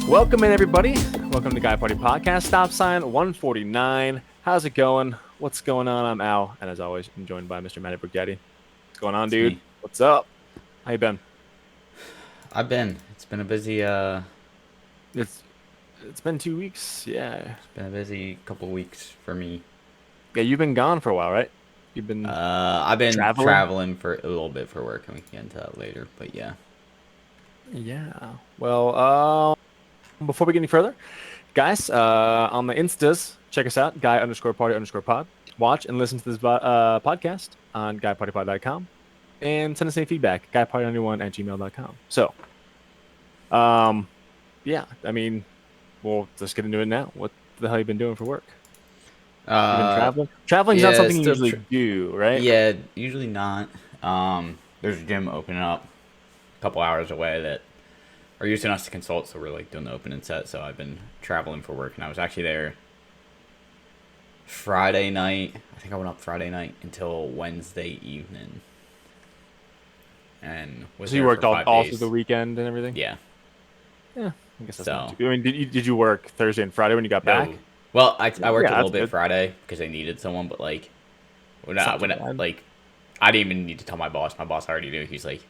Welcome in, everybody. Welcome to Guy Party Podcast. Stop sign 149. How's it going? What's going on? I'm Al, and as always, I'm joined by Mr. Matty Brigetti. What's going on, It's dude? me. What's up? How you been? It's been a busy It's been 2 weeks. Yeah. couple weeks for me. Yeah, you've been gone for a while, right? You've been I've been traveling. traveling for a little bit for work, and we can get into that later. But yeah, Yeah. Well, before we get any further, guys, on the Instas, check us out, guy_party_pod. Watch and listen to this podcast on guypartypod.com. And send us any feedback, guyparty91@gmail.com. So, yeah, I mean, well, let's get into it now. What the hell you been doing for work? You been traveling? Traveling's not something you usually do, right? yeah, usually not. There's a gym opening up a couple hours away that are using us to consult, so we're like doing the opening set. So I've been traveling for work, and I was actually there Friday night. I think I went up Friday night until Wednesday evening. And was So you there worked for all 5 through days. the weekend and everything? Yeah. Yeah, I guess that's not So too. I mean, did you work Thursday and Friday when you got back? no. Well, I worked Yeah, a little that's bit good. Friday because they needed someone, but like It's not too bad. I didn't even need to tell my boss. My boss already knew. He's like,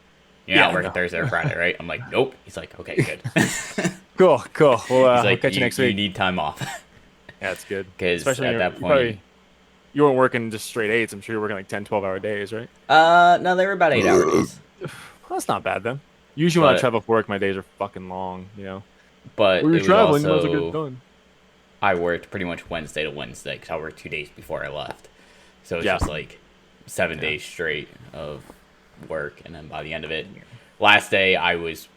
"You're Yeah, not working no. Thursday or Friday, right?" I'm like, "Nope." He's like, "Okay, good." He's Cool. Well, we'll like, catch you next "You week. need time off," Yeah, it's good. because Especially at when that you point, probably you weren't working just straight eights. I'm sure you're working like 10, 12-hour days, right? no, they were about 8 hour days, Well, that's not bad then. Usually when I but travel for work, my days are fucking long, you know? but When you're it was traveling, you might as well get it also done. I worked pretty much Wednesday to Wednesday because I worked 2 days before I left, so it's Yeah. just like 7 days Yeah. straight of work, and then by the end of it, last day I was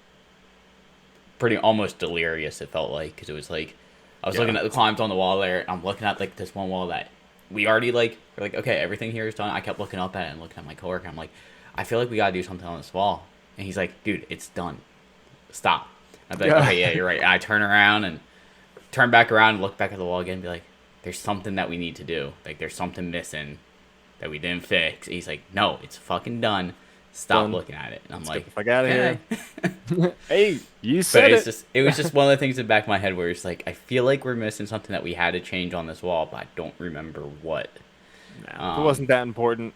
pretty almost delirious. It felt like because it was like I was Yeah. looking at the climbs on the wall there, and I'm looking at like this one wall that we already we're like, okay, everything here is done. I kept looking up at it and looking at my coworker. I'm like, I feel like we gotta do something on this wall, and he's like, dude, it's done. Stop. I'm like, Yeah. okay, yeah, you're right. And I turn around and turn back around and look back at the wall again and be like, there's something that we need to do. Like, there's something missing that we didn't fix. And he's like, no, it's fucking done. Stop Done. looking at it. And I'm Let's like, get the fuck out of okay. here. Hey, you But said it's it. just it was just one of the things in the back of my head where it's like, I feel like we're missing something that we had to change on this wall, but I don't remember what. Nah, it wasn't that important.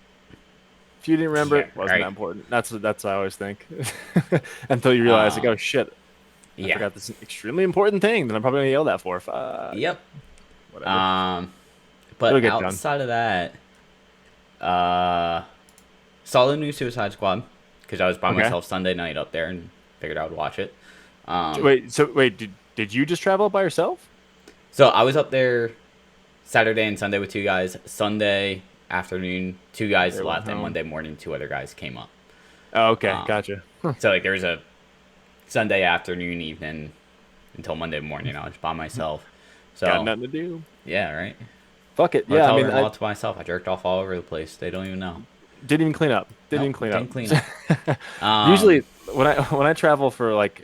If you didn't remember, Yeah, it wasn't right. that important. That's what I always think. Until you realize, like, Um, oh shit, I yeah. forgot this extremely important thing that I'm probably gonna yell that for. Fuck. Yep. Whatever. But It'll get done. outside of that, saw the new Suicide Squad because I was by Okay. myself Sunday night up there and figured I would watch it. Wait, did you just travel by yourself? So I was up there Saturday and Sunday with two guys. Sunday afternoon, two guys They went left, and home. Monday morning, two other guys came up. Oh, okay, Um, gotcha. So like there was a Sunday afternoon, evening until Monday morning. I was by myself. So Got nothing to do. yeah, right. Fuck it. Yeah, I Hotel mean, room I all to myself. I jerked off all over the place. They don't even know. didn't even clean up. Didn't Nope, even clean didn't up. clean up. Usually, when I travel for like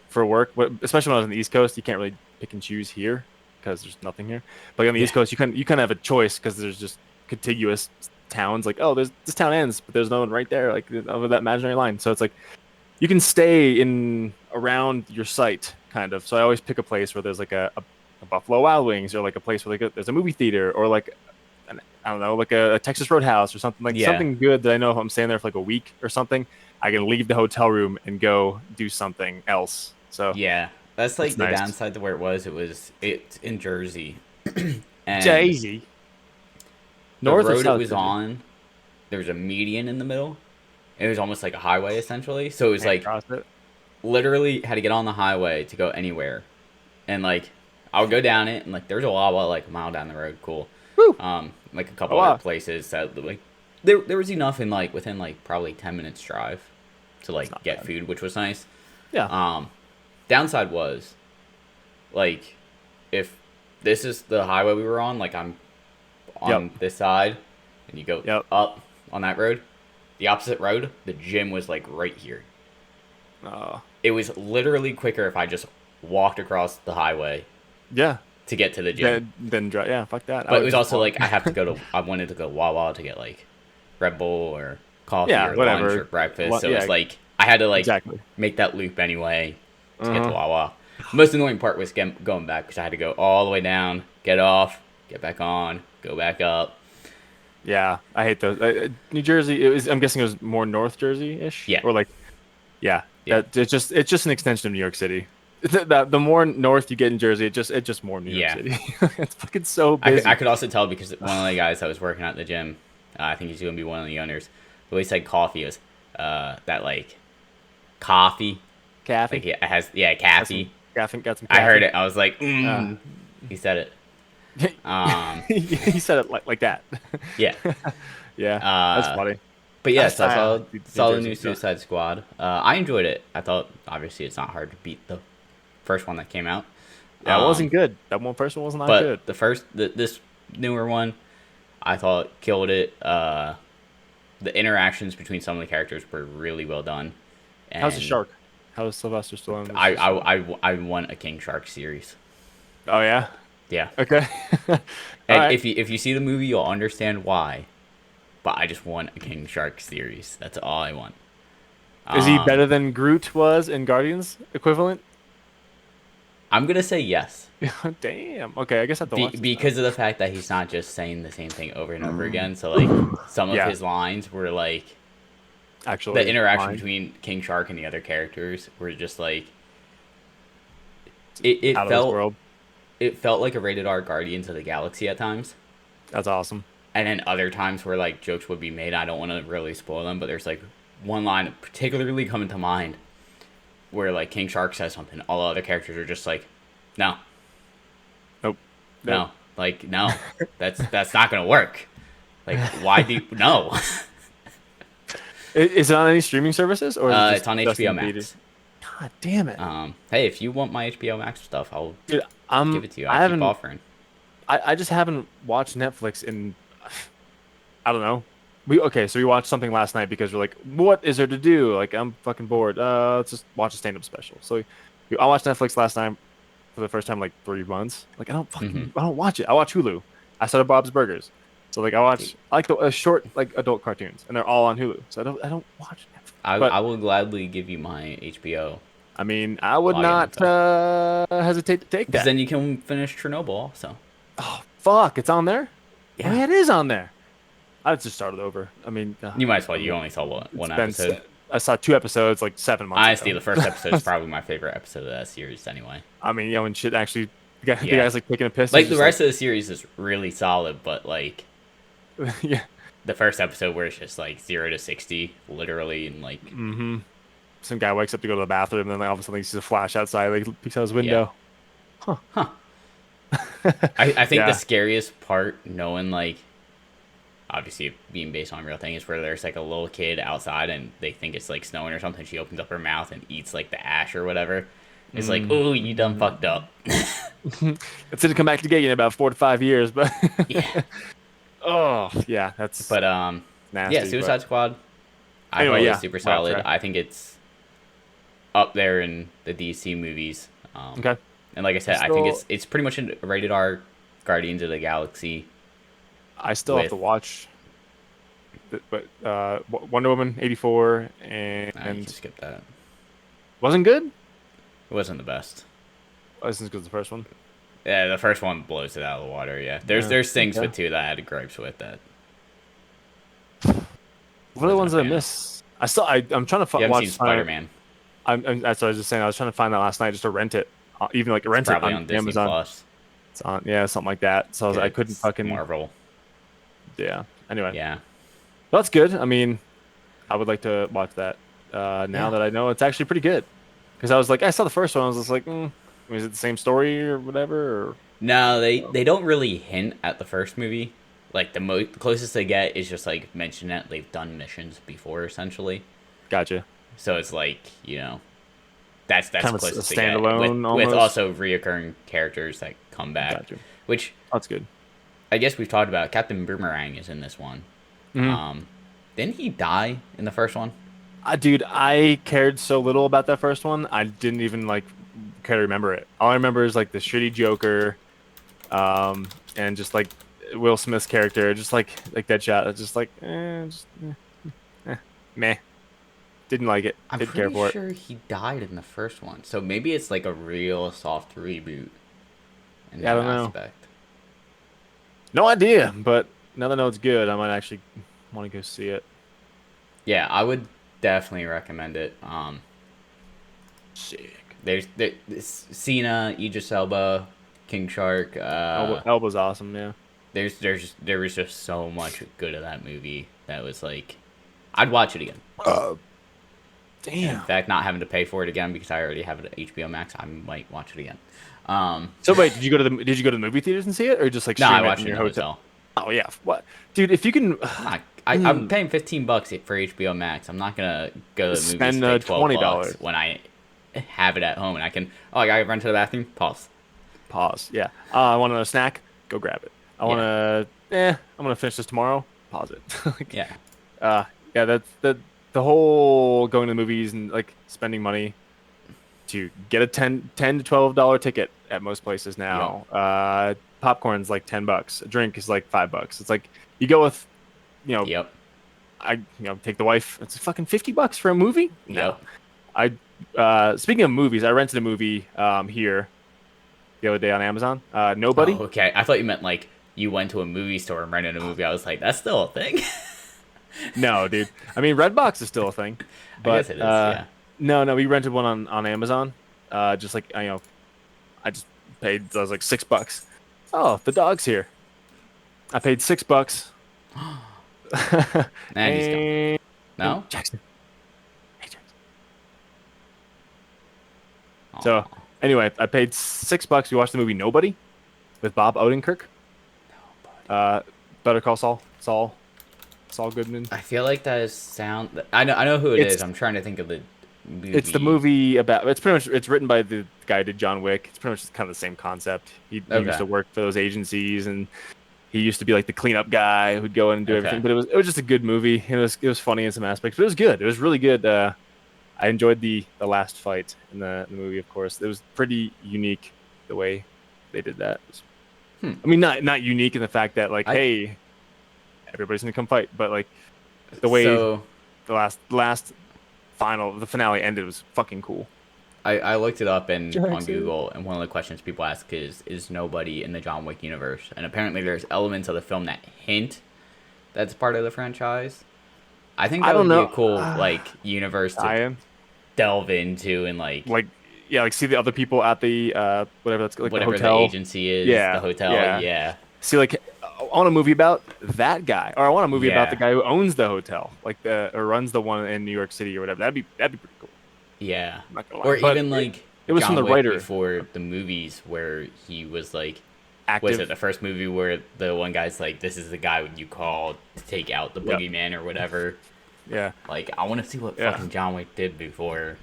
for work, especially when I was on the East Coast, you can't really pick and choose here because there's nothing here. But on the East Yeah. Coast, you kind of have a choice because there's just contiguous towns. Like, oh, there's this town ends, but there's no one right there, like over that imaginary line. So it's like you can stay in around your site, kind of. So I always pick a place where there's like a Buffalo Wild Wings, or like a place where there's a movie theater, or like I don't know, like a Texas Roadhouse or something, like Yeah. something good that I know if I'm staying there for like a week or something, I can leave the hotel room and go do something else. So Yeah, that's like it's the nice. downside to where it was. It's in Jersey, and Daisy. the North or road it south was Jersey? on, there was a median in the middle. It was almost like a highway essentially. So it was Can't like cross it. literally had to get on the highway to go anywhere, and like I would go down it, and like there's a Wawa like a mile down the road. Cool. Woo! Like a couple Oh, wow. other places that like there was enough in like within like probably 10 minutes drive to like not get bad. food, which was nice. Yeah. Downside was like if this is the highway we were on, like I'm on Yep. this side, and you go Yep. up on that road, the opposite road, the gym was like right here. Uh, It was literally quicker if I just walked across the highway yeah. to get to the gym. Then drive. Yeah. Fuck that. I But it would was just also walk. like I wanted to go Wawa to get like Red Bull or coffee Yeah, or whatever. lunch or breakfast. Well, So yeah, it's like I had to like exactly. make that loop anyway to get to Uh-huh. Wawa. Most annoying part was going back because I had to go all the way down, get off, get back on, go back up. Yeah, I hate those. New Jersey, it was, I'm guessing it was more North Jersey-ish, Yeah, or like, yeah, yeah, that it's just an extension of New York City. The more north you get in Jersey, it just more New York yeah. City. It's fucking so I busy. could also tell because one of the guys that was working at the gym, I think he's going to be one of the owners, the way he said coffee was that like coffee. Like Caffey, it has, yeah, got some caffey. got some I heard caffey. it. I was like, Uh, he said it. Um, he said it like that. yeah. Yeah, that's Uh, funny. but yeah, so I saw Dude, New saw the new Jersey. Ugh. Suicide Squad. I enjoyed it. I thought obviously it's not hard to beat the first one that came out. Yeah, it Um, wasn't good. That one first one was not but good. this newer one, I thought killed it. The interactions between some of the characters were really well done, How's the and shark? How's Sylvester Stallone? I want a King Shark series. Oh yeah. Yeah, Okay. All and right. if you see the movie, you'll understand why. But I just want a King Shark series. That's all I want. Is he Um, better than Groot was in Guardians equivalent? I'm gonna say yes. Damn. Okay, I guess I have to watch this now. Because of the fact that he's not just saying the same thing over and over again. So like some of Yeah, his lines were like the actually, interaction fine. between King Shark and the other characters were just like Out of this world. it felt like a rated R Guardians of the Galaxy at times. That's awesome. And then other times where like jokes would be made. I don't want to really spoil them, but there's like one line particularly coming to mind where like King Shark says something, all the other characters are just like, no, Nope. Nope. no, like no, that's not gonna work. Like why do you, no? Is it on any streaming services or is it It's on just HBO in theaters? Max. God damn it, Hey, if you want my HBO Max stuff, I'll dude. give it to you. I I keep haven't. offering. I just haven't watched Netflix in I don't know. So we watched something last night because we're like, what is there to do? Like I'm fucking bored. Let's just watch a stand-up special. So I watched Netflix last night for the first time in like 3 months. Like Hmm. I don't watch it. I watch Hulu. I started Bob's Burgers. So like I like the short like adult cartoons and they're all on Hulu. So I don't watch Netflix. But I will gladly give you my HBO I mean, I would login not info hesitate to take because that. then you can finish Chernobyl also. Oh fuck, it's on there? Oh Yeah, yeah, it is on there. I just started over. I mean, you might as well. You only saw it's one been episode. I saw 2 episodes like 7 months Honestly, ago. the first episode is probably my favorite episode of that series. Anyway, I mean, when shit actually, the yeah, guy's like taking a piss. It's like the just like, rest of the series is really solid, but like yeah. the first episode where it's just like 0 to 60, literally, and like Mm-hmm. Some guy wakes up to go to the bathroom, and then like, all of a sudden he sees a flash outside. Like he peeks out his yeah, window. Huh. huh. I think the Yeah. scariest part, knowing like obviously being based on a real thing, is where there's like a little kid outside and they think it's like snowing or something. She opens up her mouth and eats like the ash or whatever. It's like, Mm. oh, you done fucked up. It's gonna come back to get you in about 4 to 5 years, but Yeah, oh yeah, that's but yeah, nasty. But Suicide Squad. I thought anyway, it was yeah, super we're off solid. track. I think it's up there in the DC movies. Okay, And like I I said, I think still it's pretty much a rated R Guardians of the Galaxy I still have with. to watch, but Wonder Woman 84 I can and skip that. wasn't good. It wasn't the best. Oh, this is good as the first one. Yeah, the first one blows it out of the water. Yeah, there's things Okay. with two that I had gripes with that What are the wasn't a ones that I fan of. miss? I'm trying to You haven't watch seen Spider Man? That's what I was just saying. I was trying to find that last night just to rent it, even like It's rent it probably on on Disney Amazon. Plus. It's on, yeah, something like that. So I couldn't It's fucking, Marvel. yeah. Anyway, Yeah, that's good. I mean, I would like to watch that now yeah. that I know it's actually pretty good. Because I was like, I saw the first one, I was just like, is it the same story or whatever? Or No, they don't really hint at the first movie. Like the closest they get is just like mention that they've done missions before, essentially. gotcha. So it's like that's Kind the of a closest they get standalone with almost. also reoccurring characters that come back, Gotcha. which That's good. I guess we've talked about. Captain Boomerang is in this one. Mhm. Didn't he die in the first one? Dude, I cared so little about that first one. I didn't even like care to remember it. All I remember is like the shitty Joker, and just like Will Smith's character, just like Deadshot. It's just like, meh. Didn't like it. I'm Didn't care pretty for it. sure he died in the first one, so maybe it's like a real soft reboot in Yeah, I that don't know. aspect. No idea, but now that I know it's good, I might actually want to go see it. Yeah, I would definitely recommend it. Sick. There's Cena, Idris Elba, King Shark. Elba's awesome, yeah. There was just so much good of that movie that was like, I'd watch it again. Uh, And in Damn. fact, not having to pay for it again because I already have it at HBO Max, I might watch it again. So wait, did you go to the movie theaters and see it, or just like No, I stream it watched in it in your the hotel? hotel. Oh yeah, what, dude? If you can I'm not. I'm mm, paying $15 for HBO Max. I'm not gonna go to the movies and spend pay $12 $20. when I have it at home and I can. Oh, I gotta run to the bathroom. Pause. Pause. Yeah. I want a snack. Go grab it. I want Yeah, to. I'm gonna finish this tomorrow. Pause it. Like, yeah, yeah. That's the whole going to the movies and like spending money to get a ten to $12 ticket at most places yep, now. Popcorn's like $10. A drink is like $5. It's like you go with, you know, yep, take the wife. It's fucking $50 for a movie. No, yep. I. Speaking of movies, I rented a movie here the other day on Amazon. Oh, Nobody. okay. I thought you meant like you went to a movie store and rented a movie. I was like, that's still a thing. No, dude. I mean, Redbox is still a thing, I guess but it is. Yeah. no, we rented one on Amazon. Just like I just paid. I was like $6. Oh, the dog's here. I paid $6, And he's gone. and No. Jackson. Hey, Jackson. So Oh, anyway, I paid $6. We watched the movie Nobody with Bob Odenkirk. Uh, Better Call Saul. Saul Goodman. I feel like that is sound. I know. I know who it is. It's I'm trying to think of the it's the movie. movie about. It's pretty much. It's written by the guy who did John Wick. It's pretty much kind of the same concept. He used Okay. to work for those agencies, and he used to be like the cleanup guy who'd go in and do everything. Okay. But it was just a good movie. It was funny in some aspects, but it was good. It was really good. I enjoyed the last fight in the movie. Of course, it was pretty unique the way they did that. Hmm. I mean, not unique in the fact that like, I hey, everybody's gonna come fight, but like the way so the last the finale ended was fucking cool. I looked it up in on Jackson. Google, and one of the questions people ask is nobody in the John Wick universe, and apparently there's elements of the film that hint that's part of the franchise. I think I that don't would be a know. cool like universe to I am delve into and like like yeah, like see the other people at the whatever that's like the whatever the hotel. agency is, the Yeah, hotel. yeah. Yeah, See, like I want a movie about that guy, or I want a movie about the yeah, guy who owns the hotel, like the or runs the one in New York City or whatever. That'd be pretty cool. yeah. I'm not gonna lie, Or but even like it was from John the Wick writer before the movies where he was like, was it active. the first movie where the one guy's like, this is the guy you call to take out the Yep. boogeyman or whatever. Yeah. Like, I want to see what Yeah. fucking John Wick did before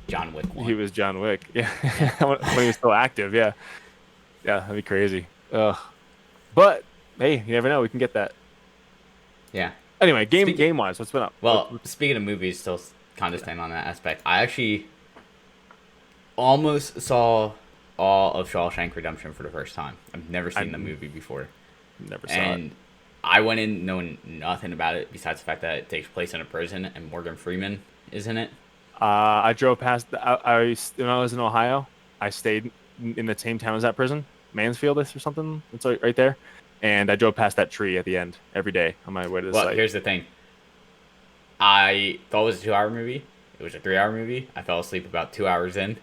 John Wick He 1. was John Wick. Yeah. Yeah. When he was still active. Yeah. Yeah. That'd be crazy. Ugh. But hey, you never know. We can get that. Yeah. Anyway, Speaking, game wise, what's been up? well, speaking of movies, still kind of staying on that aspect, I actually almost saw all of Shawshank Redemption for the first time. I've never I seen the movie before. never saw it. And I went in knowing nothing about it besides the fact that it takes place in a prison and Morgan Freeman is in it. I drove past. When I was in Ohio, I stayed in the same town as that prison, Mansfield or something. It's like right there, and I drove past that tree at the end every day on my way to the Well, site. here's the thing. I thought it was a 2 hour movie. It was a 3 hour movie. I fell asleep about 2 hours in.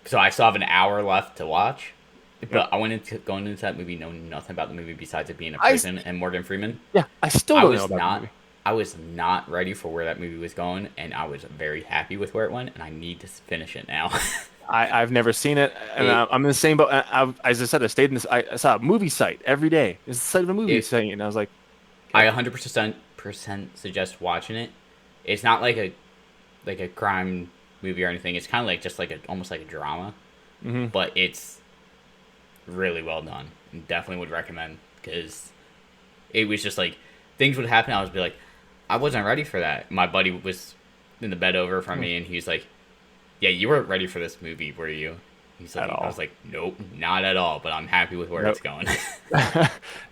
So I still have an hour left to watch. But Yep. I went into going into that movie knowing nothing about the movie besides it being a I prison and Morgan Freeman. Yeah, I still I don't know was about the not movie. I was not ready for where that movie was going, and I was very happy with where it went, and I need to finish it now. I've never seen it, and it I'm in the same boat. As I said, I stayed in this. I saw a movie site every day. It's the site of a movie it site, and I was like, I okay. 100% suggest watching it. It's not like a crime movie or anything. It's kind of like just like a almost like a drama, Hmm. but it's really well done. And definitely would recommend because it was just like things would happen. I would be like, I wasn't ready for that. My buddy was in the bed over from me, and he was like, "Yeah, you weren't ready for this movie, were you?" He's like, At I all. was like, "Nope, not at all." But I'm happy with where Nope. it's going.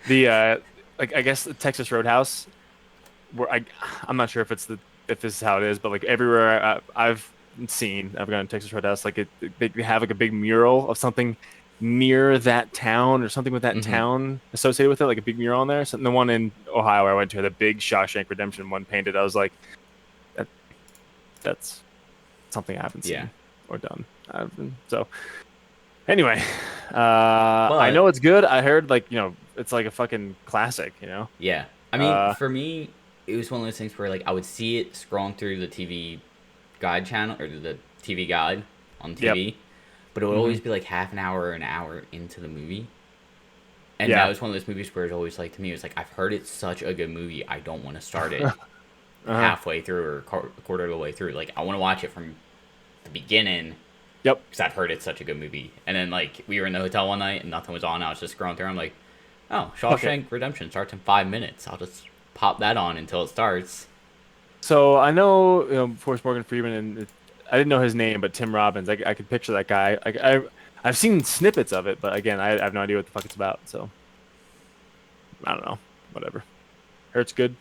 The like I guess the Texas Roadhouse, where I'm not sure if it's the if this is how it is, but like everywhere I've seen, I've gone to Texas Roadhouse, like they have like a big mural of something near that town or something with that Mm-hmm. town associated with it, like a big mural on there. So the one in Ohio where I went to, the big Shawshank Redemption one painted, I was like, that that's something I haven't Yeah. seen or done. So anyway, I But know it's good. I heard like it's like a fucking classic. yeah, I mean, Uh, for me, it was one of those things where like I would see it scrolling through the TV guide channel or the TV guide on yep. TV, but it would Hmm. always be like half an hour into the movie. And that Yeah. was one of those movies where it's always like to me, it was like I've heard it's such a good movie, I don't want to start it Uh-huh. halfway through or a quarter of the way through. Like I want to watch it from the beginning Yep. because I've heard it's such a good movie. And then like we were in the hotel one night and nothing was on. I was just scrolling through. I'm like, oh, Fuck it. Shawshank Redemption starts in 5 minutes. I'll just pop that on until it starts. So I know, of course, Morgan Freeman, and I didn't know his name, but Tim Robbins. I could picture that guy. I've seen snippets of it, but again, I have no idea what the fuck it's about. So I don't know. Whatever. Heard it's good.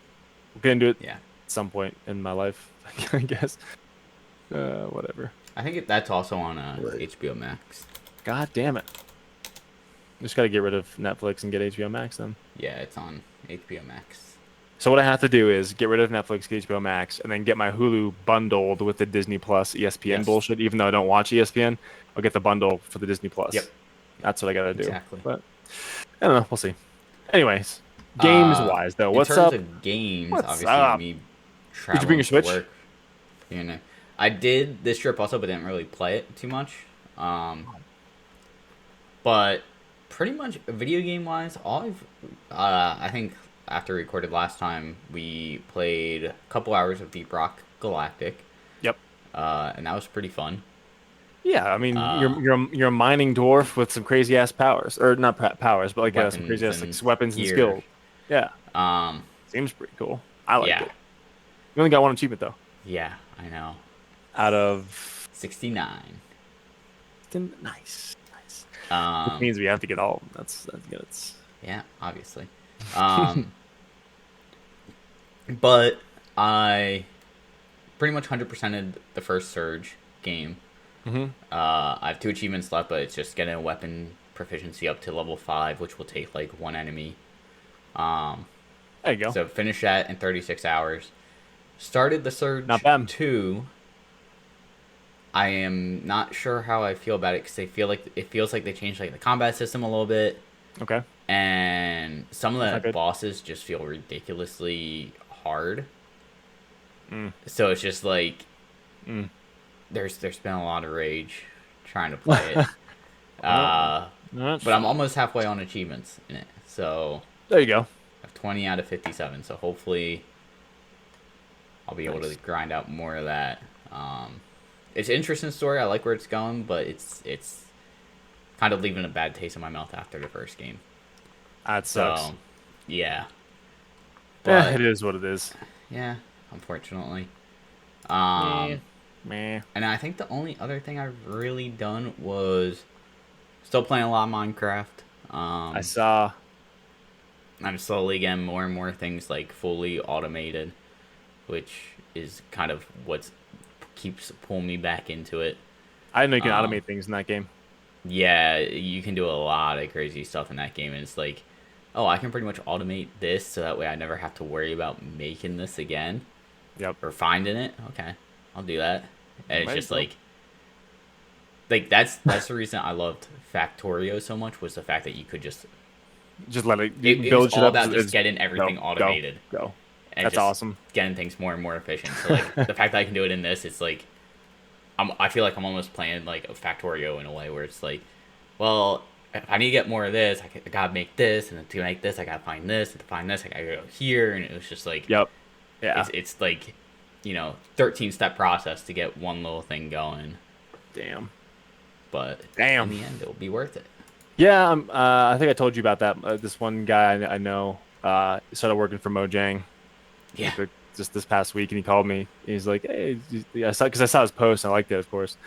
We'll get into it Yeah, at some point in my life, I guess. Whatever. I think that's also on Right. HBO Max. God damn it. Just got to get rid of Netflix and get HBO Max then. Yeah, it's on HBO Max. So what I have to do is get rid of Netflix, get HBO Max, and then get my Hulu bundled with the Disney Plus ESPN Yes. bullshit. Even though I don't watch ESPN, I'll get the bundle for the Disney Yep. Plus. That's what I gotta do. Exactly. But I don't know. We'll see. Anyways, games Uh, wise though, in what's terms up? of games, What's obviously up? me Did you bring traveling your for Switch? work. You know, I did this trip also, but didn't really play it too much. But pretty much video game wise, all I think after we recorded last time, we played a couple hours of Deep Rock Galactic, Yep. and that was pretty fun. Yeah, I mean, Uh, you're a mining dwarf with some crazy ass powers, or not powers, but like some crazy Weapons ass like and weapons and gear. skills. Yeah, Um, seems pretty cool. I liked yeah, it. You only got one achievement though, yeah, I know. out of 69. nice, nice. Which Um, means we have to get all of them. That's good. It's yeah, obviously. Um, but I pretty much 100%ed the first Surge game. hmm. I have two achievements left, but it's just getting a weapon proficiency up to level 5, which will take like one enemy. Um, There you go. so finish that in 36 hours. Started the Not Surge bad. 2. I am not sure how I feel about it because it feels like they changed like the combat system a little bit, Okay, and some of that's not the good. bosses just feel ridiculously hard. Mm, So it's just like mm. there's been a lot of rage trying to play it. Well, Uh, that's but I'm fine. almost halfway on achievements in it. So There you go. I have 20 out of 57. So hopefully I'll be able to Nice. grind out more of that. It's an interesting story. I like where it's going, but it's kind of leaving a bad taste in my mouth after the first game. That sucks. So yeah, Yeah, it but is what it is. yeah, unfortunately. Meh. Um, Meh. and I think the only other thing I've really done was still playing a lot of Minecraft. I saw. I'm slowly getting more and more things like fully automated, which is kind of what keeps pulling me back into it. I didn't know you can Um, automate things in that game. yeah, you can do a lot of crazy stuff in that game, and it's like, oh, I can pretty much automate this so that way I never have to worry about making this again Yep. or finding it. Okay, I'll do that. And it's There you just go. like that's the reason I loved Factorio so much was the fact that you could just Just let it. You can it was build shit all up. about just It's getting everything go, automated go. and That's just awesome. getting things more and more efficient. So like the fact that I can do it in this, it's like I feel like I'm almost playing like a Factorio in a way where it's like, well, if I need to get more of this, I gotta make this, and to make this, I gotta find this, and to find this, I gotta go here, and it was just like Yep. Yeah. it's like 13-step process to get one little thing going, Damn. but in Damn. the end, it'll be worth it. Yeah. I think I told you about that. This one guy I know started working for Mojang Yeah. like just this past week, and he called me. He's like, "Hey," I saw because I saw his post and I liked it, of course.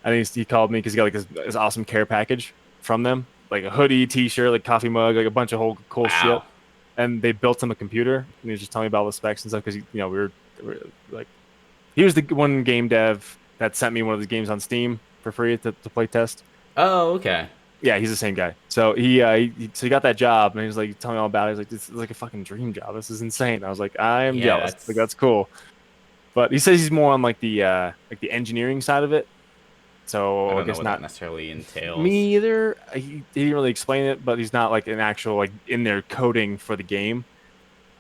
And he called me because he got like his awesome care package from them, like a hoodie, T-shirt, like coffee mug, like a bunch of whole cool shit. Wow. And they built him a computer, and he was just telling me about all the specs and stuff because we were like He was the one game dev that sent me one of the games on Steam for free to play test. Oh, okay. Yeah, he's the same guy. So he got that job and he was like telling me all about it. He's like, this is like a fucking dream job. This is insane. I was like, I am Yeah, jealous. Like that's. that's cool. But he says he's more on like the engineering side of it. I So I don't know guess what that not necessarily entails. me either. He didn't really explain it, but he's not like an actual like in there coding for the game,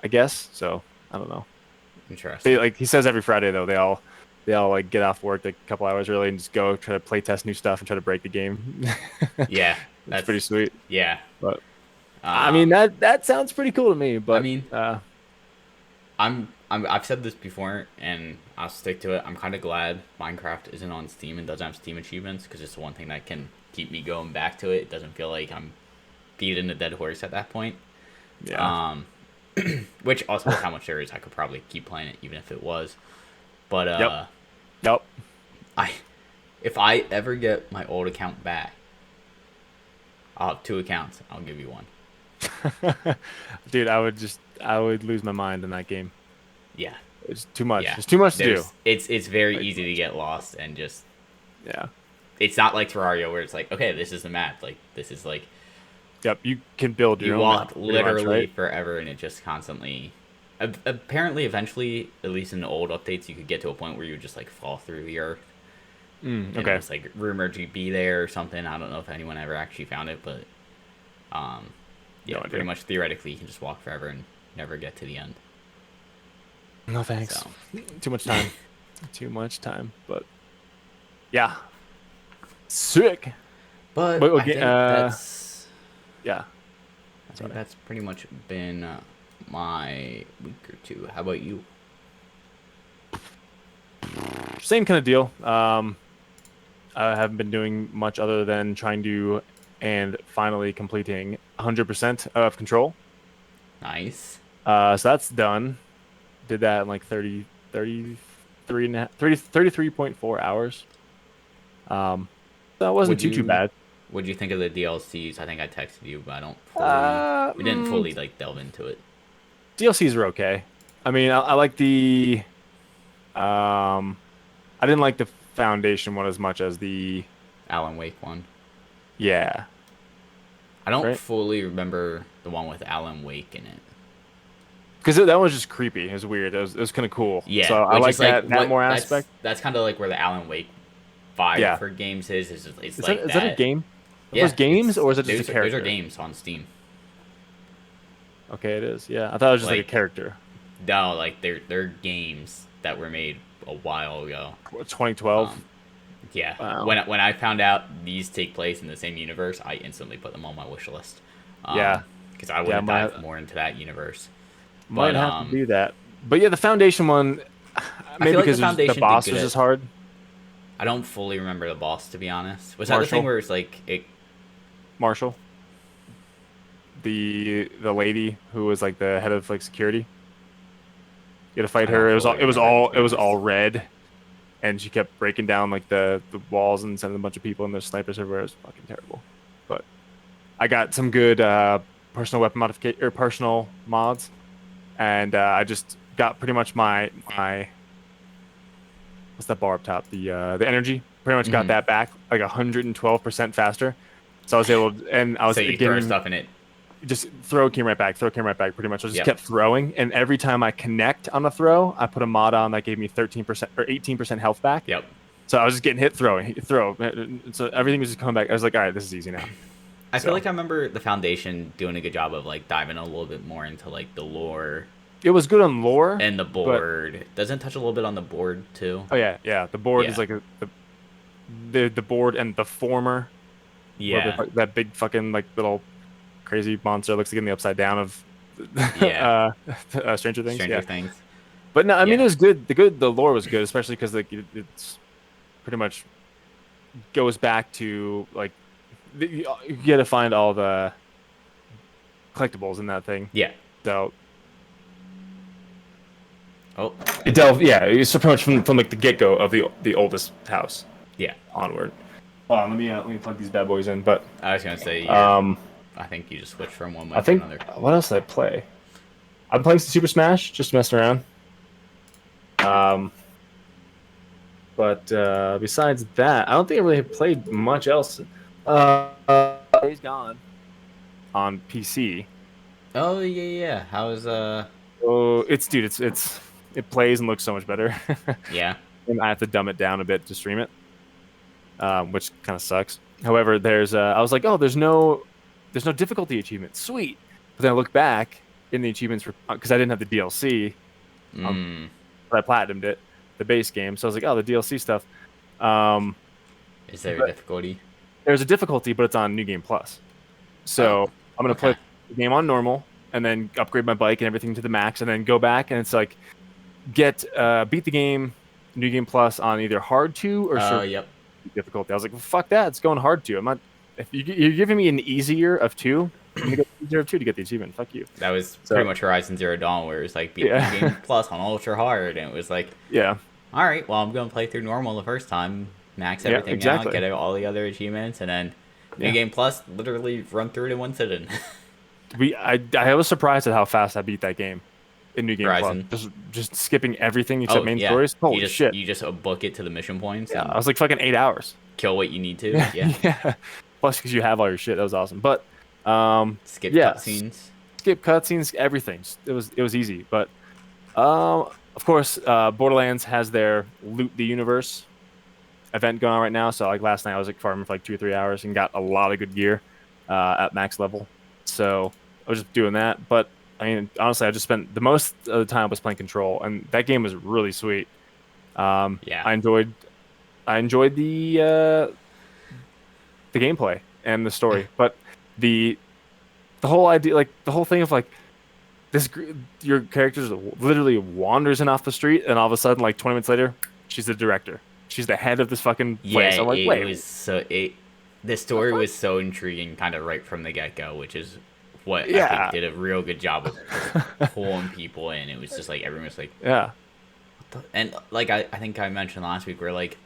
I guess. So I don't know. They Interesting. like he says every Friday though, they all like get off work like a couple hours early and just go try to play test new stuff and try to break the game. Yeah, It's pretty that's. sweet. Yeah. But I mean Um, that sounds pretty cool to me, I but mean, I've said this before, and I'll stick to it. I'm kind of glad Minecraft isn't on Steam and doesn't have Steam achievements because it's the one thing that can keep me going back to it. It doesn't feel like I'm beating a dead horse at that point. yeah. Um, which also with how much there is, I could probably keep playing it even if it was. But Yep. Yep. I if I ever get my old account back, I'll have two accounts. I'll give you one. Dude, I would lose my mind in that game. Yeah, It's too much. yeah. There's too much to do. It's very Like, easy to get lost and just yeah. it's not like Terraria where it's like, okay, this is the map. Like this is like Yep. You can build your you own map walk pretty much, literally right? forever and it just constantly. Apparently, eventually, at least in the old updates, you could get to a point where you would just like fall through the earth, and it Okay. was like rumored to be there or something. I don't know if anyone ever actually found it, but No yeah, pretty idea. much theoretically, you can just walk forever and never get to the end. No thanks. So, Too much time. Too much time. But yeah. Sick. but But I okay, think that's yeah. I think Sorry. that's pretty much been my week or two. How about you? Same kind of deal. I haven't been doing much other than trying to and finally completing 100% of Control. Nice. So that's done. Did that in like 30, 33 and a half, 30, 33.4 hours. So it wasn't Would too you bad. What'd you think of the DLCs? I think I texted you, but I don't fully. Uh, We didn't mm, fully like delve into it. DLCs are okay. I mean, I like um, I didn't like the Foundation one as much as the, Alan Wake one. yeah, I don't right? fully remember the one with Alan Wake in it. Because that one was just creepy. It was weird. It was kind of cool. So Yeah, I which like is like that what more aspect. that's kind of like where the Alan Wake vibe Yeah. for games is. It's Is that like is that a that. game? Are those Yeah, games it's or is it just a those are character? games on Steam. Okay, it is. Yeah, I thought it was just like a Like character. no, like they're games that were made a while ago. 2012. Um, yeah, Wow. when I found out these take place in the same universe, I instantly put them on my wish list. Yeah. Because I want Yeah, to dive more into that universe. might But have to do that. But yeah, the Foundation one, I maybe feel like the because the Foundation did boss good was at. just hard. I don't fully remember the boss to be honest. Was that the thing Marshall, where it's like it? Marshall, the lady who was like the head of like security. You had to fight I don't her. fully remember it to be It was all honest. red, and she kept breaking down like the walls and sending a bunch of people and there's snipers everywhere. It was fucking terrible. But I got some good personal weapon modification or personal mods, and I just got pretty much my what's that bar up top? The energy. Pretty much got Hmm. that back like 112% faster. So I was able to, and I So was you throw getting stuff in it. just throw came right back, throw came right back. Pretty much, I just Yep. kept throwing, and every time I connect on a throw, I put a mod on that gave me 13% or 18% health back. Yep. So I was just getting hit, throwing, throw. So everything was just coming back. I was like, all right, this is easy now. I feel So like I remember the Foundation doing a good job of like diving a little bit more into like the lore it was good on lore, and the but board. Doesn't it touch a little bit on the board too. oh yeah, yeah, the board is Yeah. like the board and the former where Yeah. that big fucking like little crazy monster looks like in the upside down of Yeah. Stranger Things. Stranger Yeah, Things. but no, I mean Yeah. it was good. The lore was good, especially because like it's pretty much goes back to like you get to find all the collectibles in that thing. Yeah. So Oh. it delve, yeah, it's pretty much from like the get go of the oldest house Yeah. onward. Hold on, let me plug these bad boys in. But I was gonna say you're. um, I think you just switched from one I mode to think another. what else did I play? I'm playing some Super Smash, just messing around. Um, But besides that, I don't think I really have played much else. Days Gone on PC. Oh yeah, yeah. How's Oh, it plays and looks so much better. yeah. And I have to dumb it down a bit to stream it, which kind of sucks. However, I was like, oh, there's no difficulty achievement. Sweet. But then I look back in the achievements for because I didn't have the DLC, um, Mm. but I platinumed it, the base game. So I was like, oh, the DLC stuff. Um, Is there a but difficulty? there's a difficulty, but it's on New Game Plus. Oh, So I'm gonna play okay. the game on normal and then upgrade my bike and everything to the max, and then go back and it's like beat the game, New Game Plus on either hard to or survival Yep. difficulty. I was like, well, fuck that, it's going hard to. I'm not. If you're giving me an easier of two, I'm gonna go easier of two to get the achievement. Fuck you. That was pretty So much Horizon Zero Dawn, where it was like beat New yeah, Game Plus on Ultra Hard, and it was like, yeah, all right, well, I'm gonna play through normal the first time, max yeah, everything out, exactly. get all the other achievements, and then New Yeah, Game Plus literally run through it in one sitting. I was surprised at how fast I beat that game in New Game Plus. Horizon. Just skipping everything except Oh main yeah, stories. Holy shit. you just book it to the mission points Yeah, I and was like fucking 8 hours. kill what you need to. Yeah, Yeah, yeah. Plus, because you have all your shit, that was awesome. But, skip yeah, cutscenes. skip cutscenes, everything. It was easy. But, of course, Borderlands has their loot the universe event going on right now. So, like last night, I was like farming for like 2 or 3 hours and got a lot of good gear, at max level. So I was just doing that. But I mean, honestly, I just spent the most of the time was playing Control, and that game was really sweet. Yeah, I enjoyed the gameplay and the story, but the the whole idea, like the whole thing of like your character literally wanders in off the street, and all of a sudden, like 20 minutes later, she's the director. She's the head of this fucking yeah. place. I'm like, It wait, was so it. The the story fuck? was so intriguing, kind of right from the get go, which is what I think Yeah, did a real good job of just pulling people in. It was just like everyone was like, yeah, and like I think I mentioned last week, where like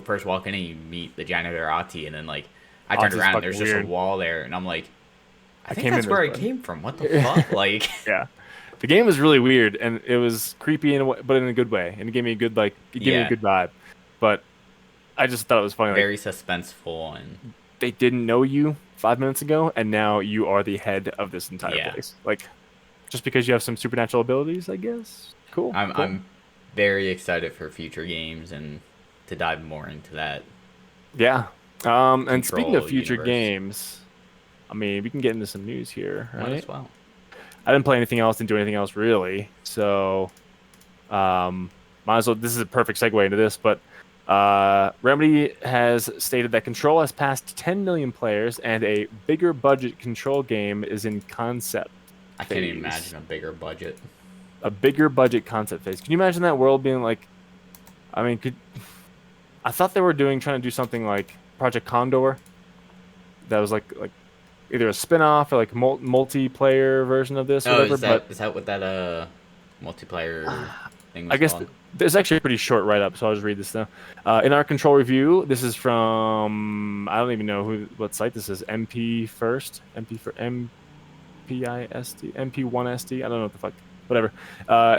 first walk in and you meet the janitor Ati, and then like I turned Autis's around and fucking there's just a weird. wall there, and I'm like, I I think came that's in where this I one. came from. What the fuck? Like, Yeah, the game was really weird, and it was creepy in a way, but in a good way, and it gave me a good it gave me a yeah, good vibe. But I just thought it was funny, like very suspenseful, and they didn't know you 5 minutes ago, and now you are the head of this entire yeah, place. Like, just because you have some supernatural abilities, I guess. Cool, cool. I'm very excited for future games and to dive more into that Yeah. And speaking of control future universe. games, I mean, we can get into some news here, Might right? as well. I didn't play anything else, didn't do anything else really. So, might as well. This is a perfect segue into this, but Remedy has stated that Control has passed 10 million players, and a bigger budget Control game is in concept I can't even phase. imagine a bigger budget. A bigger budget concept phase. Can you imagine that world being like? I mean, I thought they were trying to do something like Project Condor, that was like either a spin-off or like multiplayer version of this, Oh, whatever. But is that what that multiplayer thing I was guess called? there's actually a pretty short write-up, so I'll just read this now. In our control review, this is from I don't even know what site this is. MP first, MP for MPIST, MP1SD. I don't know what the fuck. Whatever.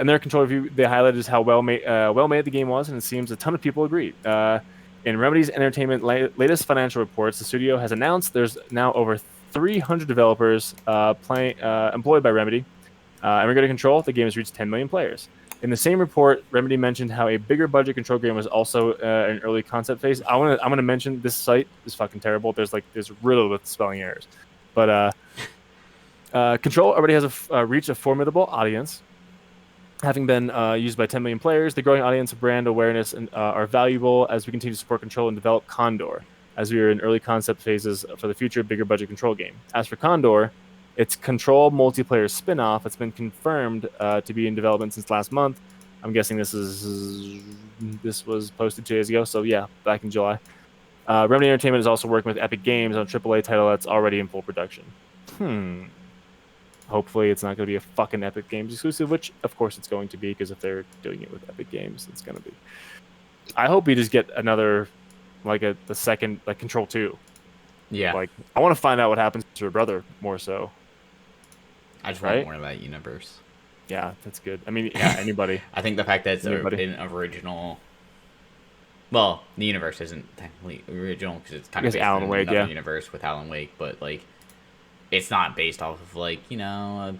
In their control review, they highlighted how well made the game was, and it seems a ton of people agreed. In Remedy's Entertainment latest financial reports, the studio has announced there's now over 300 developers employed by Remedy. In regard to Control, the game has reached 10 million players. In the same report, Remedy mentioned how a bigger budget Control game was also in early concept phase. I'm gonna mention this site is fucking terrible. There's riddled with spelling errors, but Control already has reached a formidable audience, having been used by 10 million players. The growing audience, brand awareness, and are valuable as we continue to support Control and develop Condor, as we are in early concept phases for the future bigger budget Control game. As for Condor, its Control multiplayer spin-off has been confirmed to be in development since last month. I'm guessing this was posted 2 days ago, so yeah, back in July. Remedy Entertainment is also working with Epic Games on a AAA title that's already in full production. Hopefully, it's not going to be a fucking Epic Games exclusive, which of course it's going to be, because if they're doing it with Epic Games, it's going to be. I hope we just get another, like the second, like Control 2. Yeah, Like, I want to find out what happens to her brother more so, I just want right? more of that universe. Yeah, that's good. I mean, yeah, anybody, I think the fact that it's anybody. an original Well, the universe isn't technically original because it's I kind of guess based in Alan Wake, another yeah. universe with Alan Wake, but like it's not based off of like a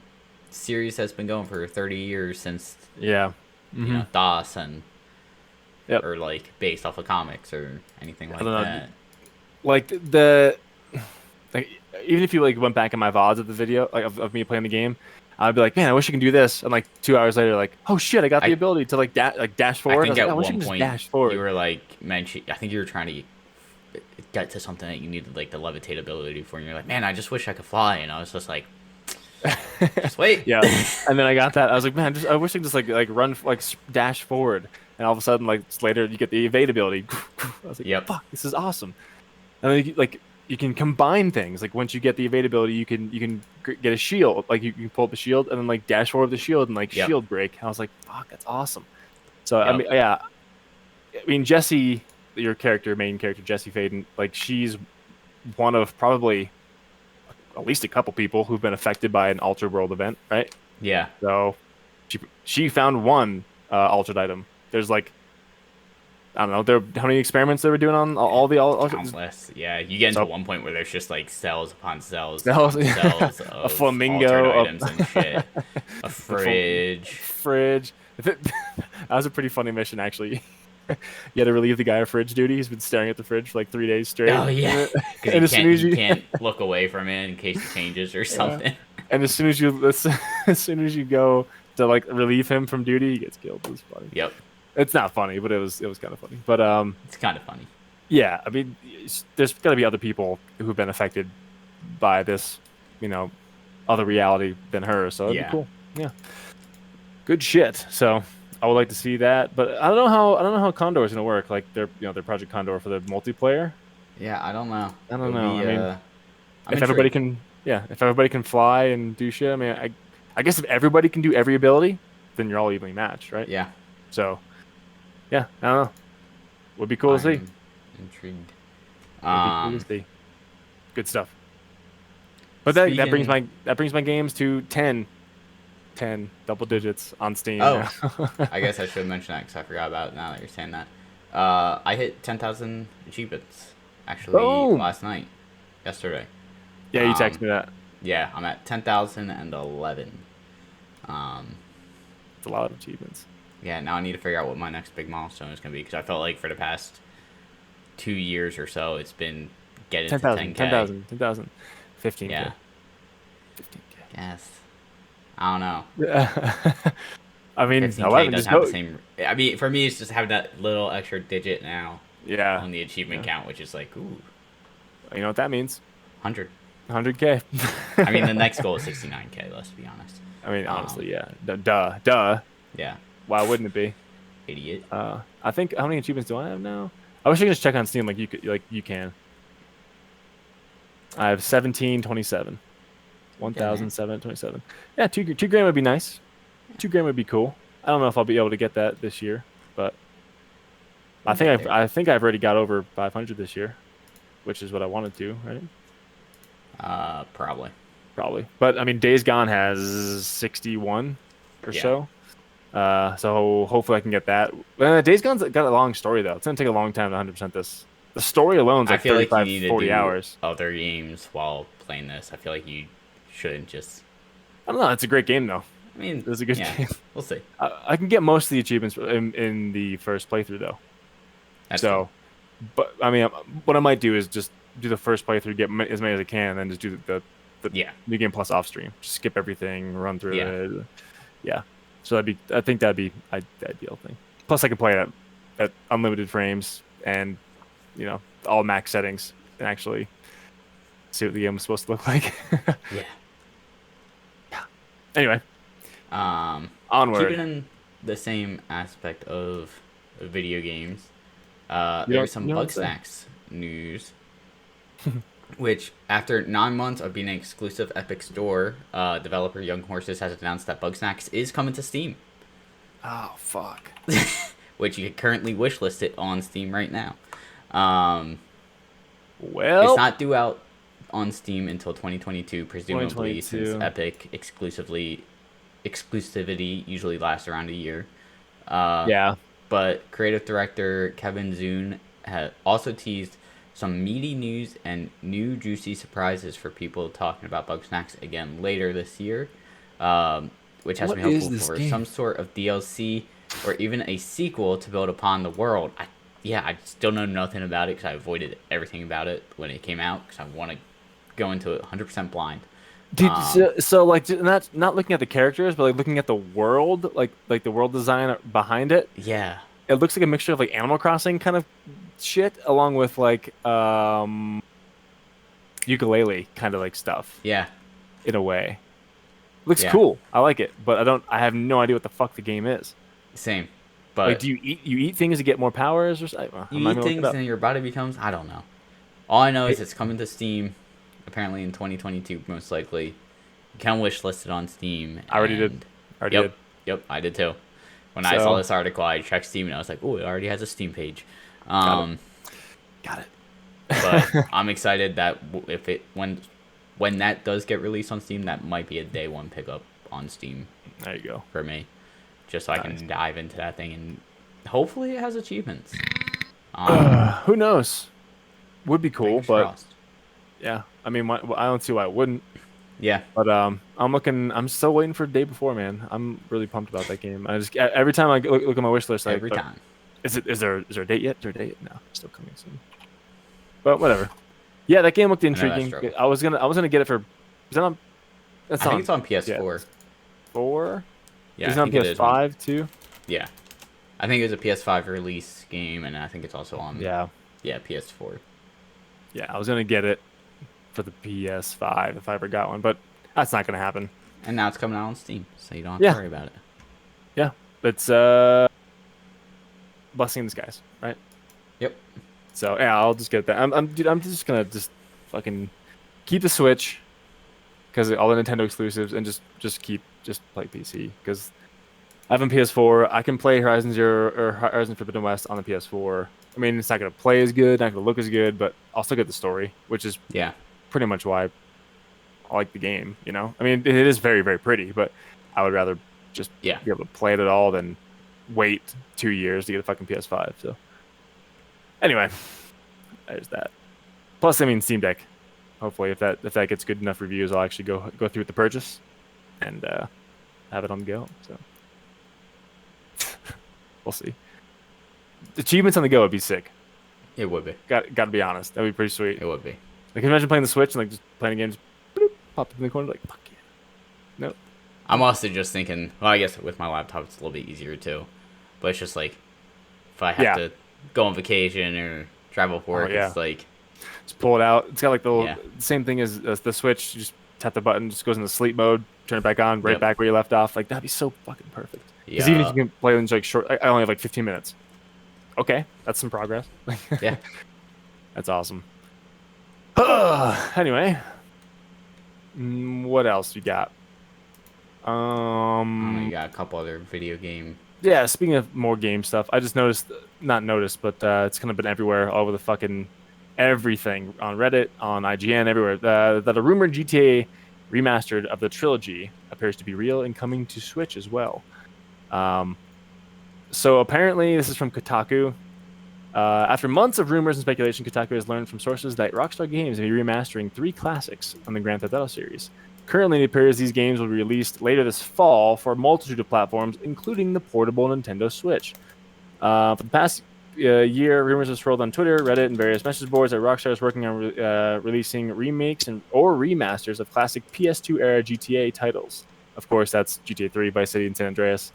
series that's been going for 30 years since Yeah. Mm-hmm. DOS and Yep. or like based off of comics or anything I like don't know. that. Like the like even if you like went back in my VODs of the video like of me playing the game, I'd be like, man, I wish I could do this. And like 2 hours later, like, oh shit, I got the I ability to like dash I forward. I think was like, I at wish I one could just point dash you forward. were like mention. I think you were trying to get to something that you needed like the levitate ability for, and you're like, man, I just wish I could fly. And I was just like, just wait. Yeah. And then I got that. I was like, man, I wish I could just like run like dash forward. And all of a sudden, like later, you get the evade ability. I was like, Yep. fuck, this is awesome. And then you can combine things. Like once you get the evade ability, you can get a shield. Like you can pull up the shield and then like dash forward with the shield and like Yep. shield break. And I was like, fuck, that's awesome. So I Yep. mean, yeah, I mean Jesse, your character, main character Jesse Faden, like she's one of probably at least a couple people who've been affected by an altered world event, right? Yeah. So she found one altered item. There's like I don't know, how many experiments they were doing on all Countless. Yeah. You get into so one point where there's just like cells upon cells cells, upon cells a of altered flamingo, items and shit. A fridge. fridge. That was a pretty funny mission actually. You had to relieve the guy of fridge duty. He's been staring at the fridge for like 3 days straight. Oh yeah, because And as soon as he you can't look away from it in case it changes or yeah. something. And as soon as you go to like relieve him from duty, he gets killed. It was funny. Yep, It's not funny, but it was kind of funny. But it's kind of funny. yeah, I mean, there's got to be other people who've been affected by this, you know, other reality than her. So it'd be Yeah, cool. Yeah, good shit. So I would like to see that, but I don't know how Condor is gonna work. Like their Project Condor for the multiplayer. yeah. I don't know. I don't It'll know. be. I mean, I'm if everybody intrigued. can, yeah, if everybody can fly and do shit. I mean, I guess if everybody can do every ability, then you're all evenly matched, right? Yeah, So yeah, I don't know. Would be cool to see. I'm intrigued. Would be cool to see. Good stuff. But Speaking. that brings my games to 10 double digits on Steam Oh, now. I guess I should mention that because I forgot about it now that you're saying that. I hit 10,000 achievements actually Boom. last night, yesterday. Yeah, you texted Um, me that. yeah, I'm at 10,011. Um, It's a lot of achievements. yeah, now I need to figure out what my next big milestone is gonna be because I felt like for the past 2 years or so, it's been get it to 10,000, 10K. 10,000, 10,000, 15K. Yeah, 15K. yes. I don't know. I mean, 15K 11 doesn't just have go. the same. I mean, for me, it's just having that little extra digit now Yeah. on the achievement Yeah. count, which is like, ooh, You know what that means? 100. 100K. I mean, the next goal is 69K. Let's be honest. I mean, Um, honestly, yeah. Duh. yeah, Why wouldn't it be? idiot. I think how many achievements do I have now? I wish I could just check on Steam like you can. I have 1727. Getting there. 1,727. Yeah, two grand would be nice. 2 grand would be cool. I don't know if I'll be able to get that this year, but We'll get there. I think I've already got over 500 this year, which is what I wanted to, right? Probably. Probably. But I mean, Days Gone has 61 or Yeah. so. So hopefully I can get that. Days Gone's got a long story though. It's gonna take a long time to 100% this. The story alone's I like feel like you 35, need to 40 do hours. other games while playing this. I feel like you shouldn't just. I don't know. It's a great game though. I mean, It's a good yeah, game. we'll see. I can get most of the achievements in the first playthrough though. That's So, but I mean, what I might do is just do the first playthrough, get as many as I can, and then just do the yeah, new game plus off stream. Just skip everything, run through Yeah. it. Yeah. So I think that'd be the ideal thing. Plus, I can play it at unlimited frames and all max settings and actually see what the game was supposed to look like. yeah. Anyway, onward. Keeping in the same aspect of video games, You there's some don't Bug say. Snacks news. Which, after 9 months of being an exclusive Epic Store, developer Young Horses has announced that Bug Snacks is coming to Steam, Oh fuck. which you can currently wishlist it on Steam right now. Um, Well, it's not due out on Steam until 2022, presumably, since 2022. Epic exclusivity usually lasts around a year. Yeah. But creative director Kevin Zune had also teased some meaty news and new juicy surprises for people talking about Bugsnax again later this year, which has What me is hopeful this for game? some sort of DLC or even a sequel to build upon the world. I still know nothing about it because I avoided everything about it when it came out because I want to go into it 100% blind. Dude, so like not looking at the characters, but like looking at the world, like the world design behind it. Yeah, It looks like a mixture of like Animal Crossing kind of shit, along with like ukulele kind of like stuff yeah, in a way. Looks yeah, cool. I like it, but I have no idea what the fuck the game is. same. Like, But do you eat things to get more powers or something? you I'm not eat gonna look it things up. and your body becomes, I don't know. All I know is Hey, it's coming to Steam, apparently in 2022, most likely. You can wish listed on Steam, I already did. and I already yep, did. yep, I did too. When I saw So this article, I checked Steam and I was like, oh, it already has a Steam page. got it. Um, Got but it. I'm excited that if it when that does get released on Steam, that might be a day one pickup on Steam There you go. for me, just so I Nice. can dive into that thing and hopefully it has achievements. Um, Who knows? Would be cool, Fingers but crossed. yeah. I mean, I don't see why it wouldn't. Yeah, But I'm looking. I'm still waiting for the day before, man. I'm really pumped about that game. I just every time I look at my wish list, every time. is there a date yet? Is there a date? No, still coming soon. But whatever. Yeah, that game looked I know that intriguing. struggle. I was gonna get it for. Is that on? That's I think on it's on PS4. PS4. Yeah, Is I it on think it is on. PS5 too? Yeah, I think it was a PS5 release game, and I think it's also on. Yeah, Yeah, PS4. yeah. I was gonna get it for the PS5 if I ever got one, but that's not gonna happen. And now it's coming out on Steam, so you don't have to Yeah, worry about it. yeah. It's blessing in disguise, right? Yep. So yeah, I'll just get that. Dude, I'm just gonna just fucking keep the Switch because all the Nintendo exclusives and just play PC because I have a PS4. I can play Horizon Zero or Horizon Forbidden West on the PS4. I mean, it's not gonna play as good, not gonna look as good, but I'll still get the story, which is Yeah. pretty much why I like the game. You know, I mean, it is very very pretty, but I would rather just Yeah. be able to play it at all than wait 2 years to get a fucking PS5. So anyway, there's that. Plus, I mean, Steam Deck. Hopefully, if that gets good enough reviews, I'll actually go through with the purchase and have it on the go. So we'll see. Achievements on the go would be sick. It would be. Got to be honest. That'd be pretty sweet. It would be. Like, imagine playing the Switch and like just playing a game, just bloop, pop up in the corner, like fuck yeah. No. I'm also just thinking. Well, I guess with my laptop, it's a little bit easier too. But it's just like if I have Yeah. to go on vacation or travel for Oh work, yeah. it's like Just pull it out. It's got like yeah. the same thing as the Switch. You just tap the button, just goes into sleep mode, turn it back on, right Yep. back where you left off. Like that'd be so fucking perfect. Because even if Yeah. you can play in like short, I only have like 15 minutes. Okay, that's some progress. Yeah. That's awesome. Anyway, what else you got? I don't know, you Um, got a couple other video game. yeah. Speaking of more game stuff, I just noticed, not noticed, but it's kind of been everywhere, all over the fucking everything on Reddit, on IGN, everywhere. That a rumored GTA remastered of the trilogy appears to be real and coming to Switch as well. Um, so apparently, this is from Kotaku. After months of rumors and speculation, Kotaku has learned from sources that Rockstar Games may be remastering three classics on the Grand Theft Auto series. Currently, it appears these games will be released later this fall for a multitude of platforms, including the portable Nintendo Switch. For the past year, rumors have swirled on Twitter, Reddit, and various message boards that Rockstar is working on releasing remakes or remasters of classic PS2 era GTA titles. Of course, that's GTA 3, Vice City, and San Andreas.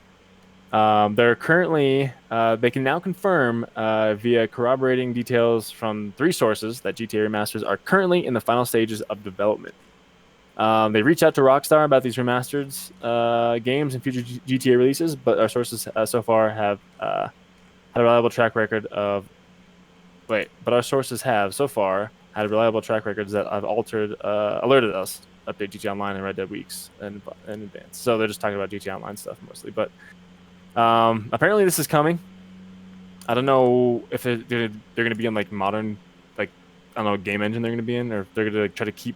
They're currently, they can now confirm via corroborating details from three sources that GTA remasters are currently in the final stages of development. They reached out to Rockstar about these remastered games and future GTA releases, but our sources so far have had a reliable track record of. Wait, but our sources have so far had reliable track records that have alerted us to update GTA Online and Red Dead weeks in advance. So they're just talking about GTA Online stuff mostly, but apparently this is coming. I don't know if they're going to be in like modern, like I don't know what game engine they're going to be in, or if they're going to like, try to keep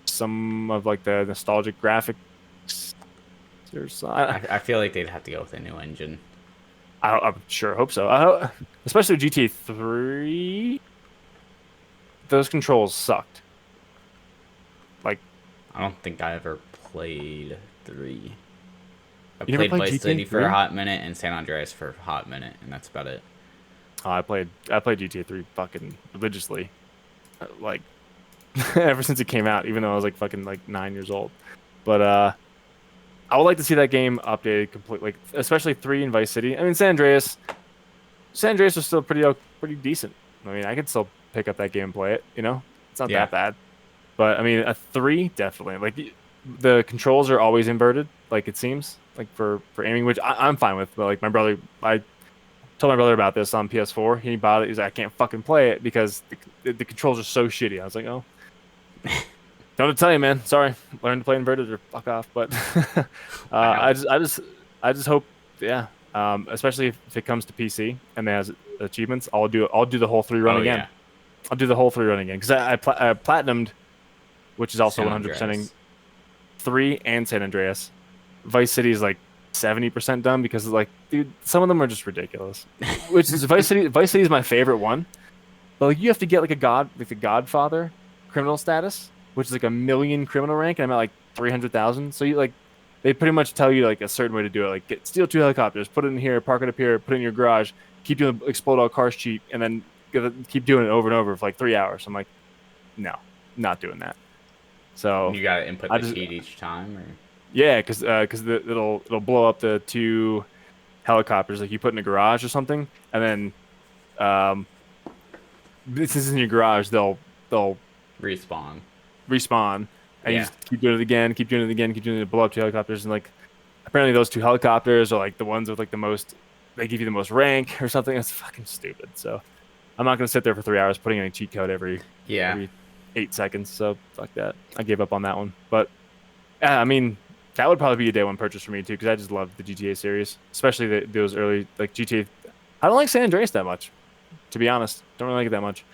some of like the nostalgic graphics. I feel like they'd have to go with a new engine. I'm sure hope so. Especially GTA 3, those controls sucked. Like, I don't think I ever played 3. I you never played played Vice GTA City for a 3? hot minute and San Andreas for a hot minute, and that's about it. Oh, I played GTA 3 fucking religiously, like ever since it came out, even though I was like fucking like 9 years old. But I would like to see that game updated completely, like especially 3 in Vice City. I mean, San Andreas was still pretty decent. I mean, I could still pick up that game and play it. It's not Yeah. that bad. But I mean, a 3 definitely. Like the controls are always inverted, like it seems, like for aiming, which I'm fine with. But like I told my brother about this on PS4. He bought it. He's like, I can't fucking play it because the controls are so shitty. I was like, oh, don't tell you, man. Sorry, learn to play inverted or fuck off. But Wow. I just hope, yeah. Especially if it comes to PC and it has achievements, I'll do the whole 3 run Oh again. yeah. I'll do the whole 3 run again because I platinumed, which is also San 100%ing Andreas. 3 and San Andreas. Vice City is like 70% done because like, dude, some of them are just ridiculous. Which is Vice City. Vice City is my favorite one, but like you have to get like the Godfather criminal status, which is like a million criminal rank, and I'm at like 300,000. So you like they pretty much tell you like a certain way to do it. Like steal 2 helicopters, put it in here, park it up here, put it in your garage, keep doing explode all cars cheat, and then keep doing it over and over for like 3 hours. I'm like, no, not doing that. So You gotta input I the just cheat each time, or yeah, because it'll blow up the 2 helicopters like you put in a garage or something, and then this is in your garage. They'll respawn. respawn, and you Yeah. just keep doing it again, keep doing it again, keep doing it. Blow up 2 helicopters, and like apparently those 2 helicopters are like the ones with like the most. They give you the most rank or something. That's fucking stupid. So I'm not gonna sit there for 3 hours putting in a cheat code Yeah. every 8 seconds. So fuck that. I gave up on that one. But yeah, I mean, that would probably be a day one purchase for me too, because I just love the GTA series, especially those early like GTA. I don't like San Andreas that much, to be honest. Don't really like it that much.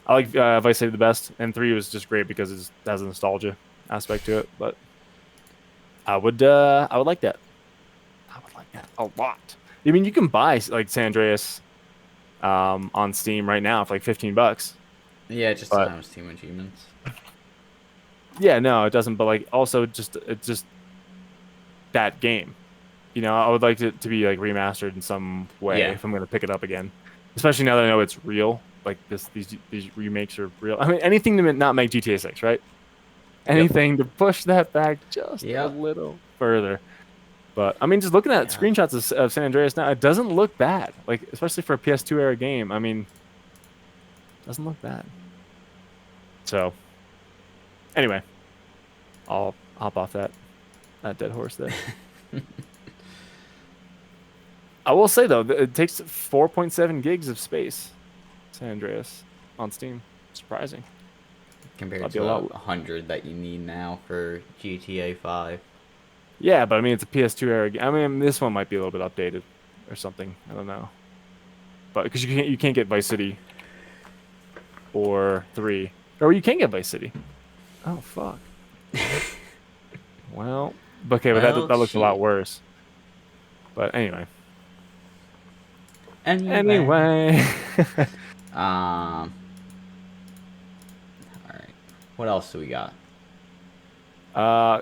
I like Vice City the best, and 3 was just great because it has a nostalgia aspect to it. But I would like that. I would like that a lot. I mean, you can buy like San Andreas on Steam right now for like $15. Yeah, it just doesn't But have Steam achievements. yeah, no, it doesn't. But like also just it's just that game. I would like it to be like remastered in some way Yeah. if I'm gonna pick it up again. Especially now that I know it's real. Like these remakes are real. I mean, anything to not make GTA 6, right? Yep. Anything to push that back just a Yep. little further. But I mean, just looking at Yeah. screenshots of San Andreas now, it doesn't look bad. Like especially for a PS2 era game. I mean, it doesn't look bad. So anyway, I'll hop off that dead horse there. I will say though, it takes 4.7 gigs of space. San Andreas on Steam. Surprising. Compared That'd be to a the lot. 100 that you need now for GTA 5. Yeah, but I mean, it's a PS2 era game. I mean, this one might be a little bit updated or something. I don't know. But because you can't get Vice City or 3. Or you can get Vice City. Oh, fuck. Well, okay, but Well, that looks a lot shit. worse. But anyway. Anyway. Anyway. Um. All right. What else do we got? uh,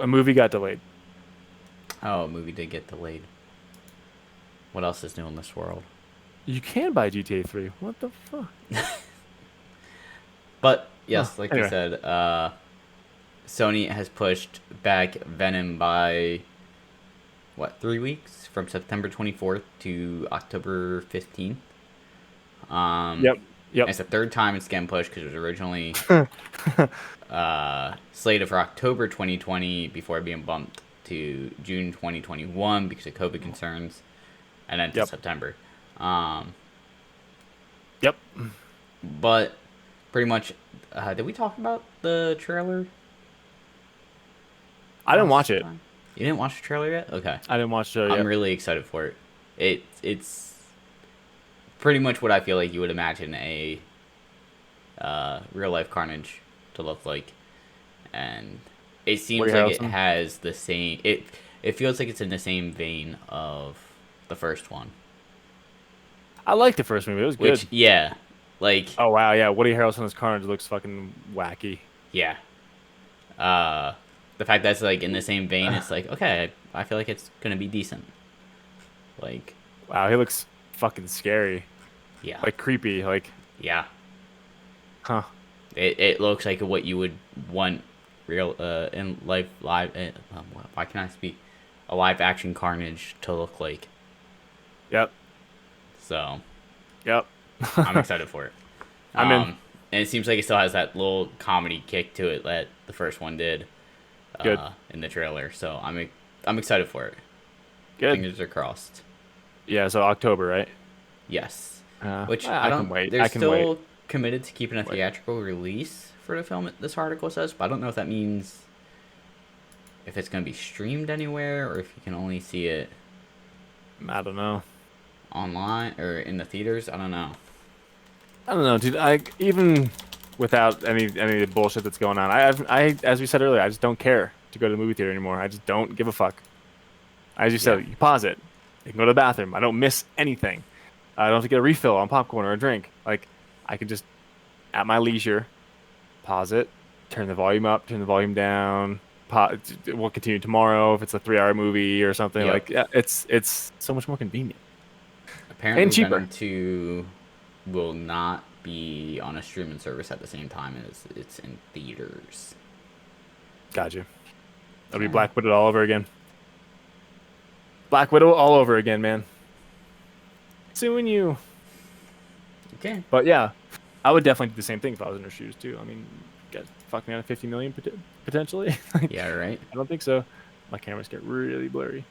a movie got delayed. Oh, a movie did get delayed. What else is new in this world? You can buy GTA 3. What the fuck? But Huh. yes, like you Anyway. said, Sony has pushed back Venom by what, 3 weeks from September 24th to October 15th. Um, Yep. Yep. it's the third time it's getting pushed because it was originally slated for October 2020 before being bumped to June 2021 because of COVID concerns, and then to Yep. September. Um, Yep. but pretty much, did we talk about the trailer I didn't watch last it. time? You didn't watch the trailer yet? Okay. I didn't watch it I'm yet. really excited for it. It's pretty much what I feel like you would imagine a real life Carnage to look like, and it seems Woody like it Harrelson. has the same. It feels like it's in the same vein of the first one. I liked the first movie. It was Which, good. yeah, like, Oh wow, yeah. Woody Harrelson's Carnage looks fucking wacky. yeah. Uh, the fact that's like in the same vein, it's like, okay, I feel like it's gonna be decent. Like, Wow, he looks fucking scary. yeah, Like creepy. Like, yeah. huh. It looks like what you would want real in why can I speak? A live action Carnage to look like. Yep. So Yep. I'm excited for it. I'm in. And it seems like it still has that little comedy kick to it that the first one did Good. in the trailer. So I'm excited for it. Good. Fingers are crossed. Yeah, so October, right? Yes. Which I I can don't. wait. They're I can wait. still committed to keeping a Wait. theatrical release for the film. This article says, but I don't know if that means if it's going to be streamed anywhere or if you can only see it I don't know. online or in the theaters. I don't know. I don't know, dude. I even without any of the bullshit that's going on, I as we said earlier, I just don't care to go to the movie theater anymore. I just don't give a fuck. As you Yeah. said, you pause it. You can go to the bathroom. I don't miss anything. I don't have to get a refill on popcorn or a drink. Like I can just at my leisure pause it, turn the volume up, turn the volume down. We'll continue tomorrow if it's a 3-hour movie or something. Yep. Like yeah, it's so much more convenient and Apparently, cheaper. Venom 2 will not be on a streaming service at the same time as it's in theaters. Gotcha. It'll be Yeah. Black Widow all over again. Black Widow all over again, man. Suing you. Okay. But yeah, I would definitely do the same thing if I was in her shoes too. I mean, get fuck me out of 50 million potentially. Like, Yeah, right? I don't think so. My cameras get really blurry.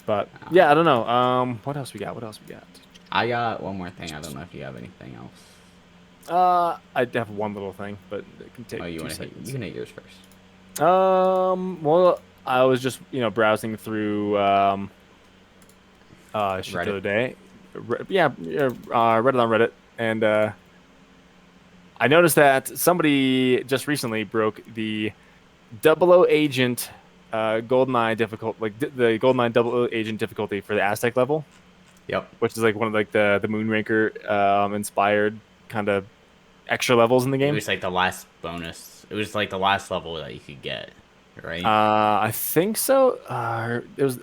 But Uh, yeah, I don't know. What else we got? What else we got? I got one more thing. I don't know if you have anything else. I have one little thing, but it can take Oh, you 2 want to hit? You seconds. can hit yours first. Well, I was just browsing through shit the Reddit. other day. Read it on Reddit, and I noticed that somebody just recently broke the Double O Agent GoldenEye difficult, like the GoldenEye Double O Agent difficulty for the Aztec level, Yep. which is like one of like the Moonraker inspired kind of extra levels in the It game. was like the last bonus. It was like the last level that you could get, right? I think so. It was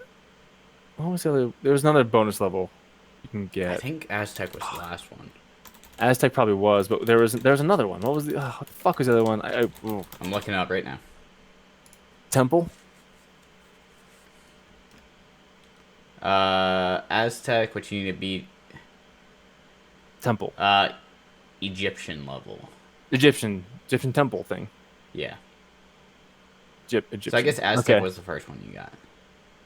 what was the other? There was another bonus level you can I get. think Aztec was the last one. Aztec probably was, but there was another one. What was what the fuck was the other one? I'm looking it up right now. Temple. Aztec, which you need to beat. Temple. Egyptian level. Egyptian temple thing. Yeah. Egyptian. So I guess Aztec Okay. was the first one you got.